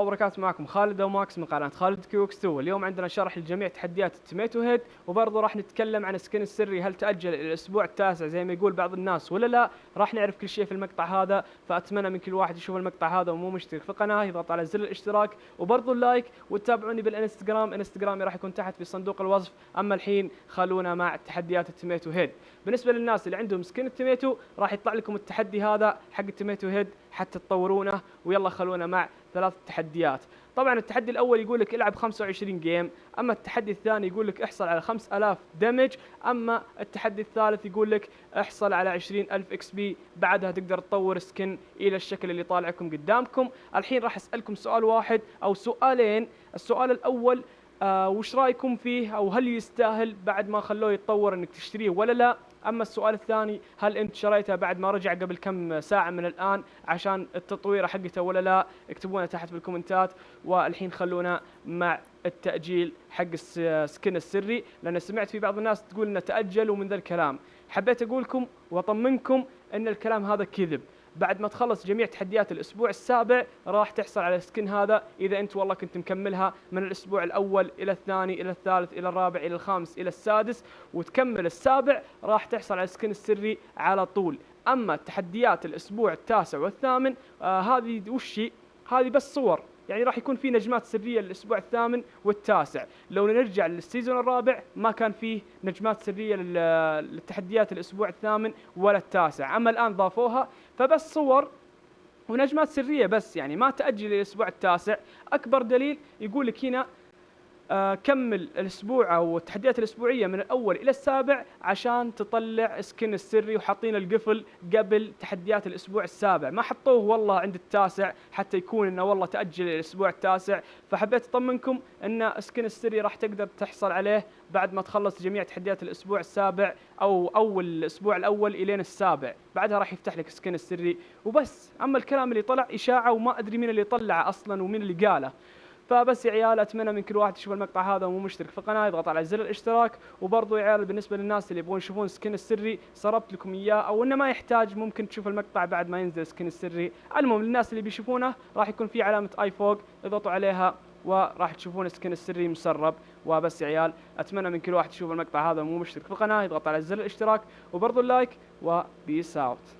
وبركاته. معكم خالد او ماكس من قناه خالد كيوكس 2. اليوم عندنا شرح لجميع تحديات التوميتو هيد، وبرضه راح نتكلم عن السكن السري، هل تاجل الى الاسبوع التاسع زي ما يقول بعض الناس ولا لا. راح نعرف كل شيء في المقطع هذا، فاتمنى من كل واحد يشوف المقطع هذا ومو مشترك في القناه يضغط على زر الاشتراك وبرضه اللايك، وتتابعوني بالانستغرام. انستغرامي راح يكون تحت في صندوق الوصف. اما الحين خلونا مع تحديات التوميتو هيد. بالنسبه للناس اللي عندهم سكن التوميتو راح يطلع لكم التحدي هذا حق التوميتو هيد حتى تطورونه. ويلا خلونا مع ثلاث تحديات. طبعا التحدي الاول يقول لك العب 25 جيم، اما التحدي الثاني يقول لك احصل على 5000 دمج، اما التحدي الثالث يقول لك احصل على 20000 اكس بي، بعدها تقدر تطور سكن الى الشكل اللي طالعكم قدامكم. الحين راح اسالكم سؤال واحد او سؤالين. السؤال الاول وش رايكم فيه، او هل يستاهل بعد ما خلوه يتطور انك تشتريه ولا لا؟ اما السؤال الثاني هل انت شريته بعد ما رجع قبل كم ساعه من الان عشان التطوير حقته ولا لا؟ اكتبونا تحت بالكومنتات. والحين خلونا مع التاجيل حق السكن السري، لان سمعت في بعض الناس تقول انه تاجل ومن ذا الكلام. حبيت اقولكم واطمنكم ان الكلام هذا كذب. بعد ما تخلص جميع تحديات الاسبوع السابع راح تحصل على السكن هذا، اذا انت والله كنت مكملها من الاسبوع الاول الى الثاني الى الثالث الى الرابع الى الخامس الى السادس وتكمل السابع، راح تحصل على السكن السري على طول. اما تحديات الاسبوع التاسع والثامن هذه وش هذه بس صور، يعني راح يكون في نجمات سريه للاسبوع الثامن والتاسع. لو نرجع للسيزون الرابع ما كان فيه نجمات سريه للتحديات الاسبوع الثامن ولا التاسع، اما الان ضافوها فبس صور ونجمات سريه بس، يعني ما تاجل الاسبوع التاسع. اكبر دليل يقول لك هنا كمل الاسبوع او التحديات الاسبوعيه من الاول الى السابع عشان تطلع سكن السري، وحاطين القفل قبل تحديات الاسبوع السابع، ما حطوه والله عند التاسع حتى يكون انه والله تاجل الاسبوع التاسع. فحبيت اطمنكم ان سكن السري راح تقدر تحصل عليه بعد ما تخلص جميع تحديات الاسبوع السابع او الاسبوع الاول الين السابع، بعدها راح يفتح لك سكن السري وبس. اما الكلام اللي طلع اشاعه وما ادري مين اللي طلعه اصلا ومين اللي قاله. فبس يا عيال اتمنى من كل واحد يشوف المقطع هذا ومو مشترك في القناه يضغط على زر الاشتراك. وبرضه يا عيال بالنسبه للناس اللي يبغون يشوفون سكن السري صربت لكم اياه، او انه ما يحتاج ممكن تشوف المقطع بعد ما ينزل سكن السري. المهم للناس اللي بيشوفونه راح يكون في علامه اي فوق، اضغطوا عليها وراح تشوفون سكن السري مسرب. وبس يا عيال اتمنى من كل واحد يشوف المقطع هذا ومو مشترك في القناه يضغط على زر الاشتراك وبرضه اللايك، وبيس اوت.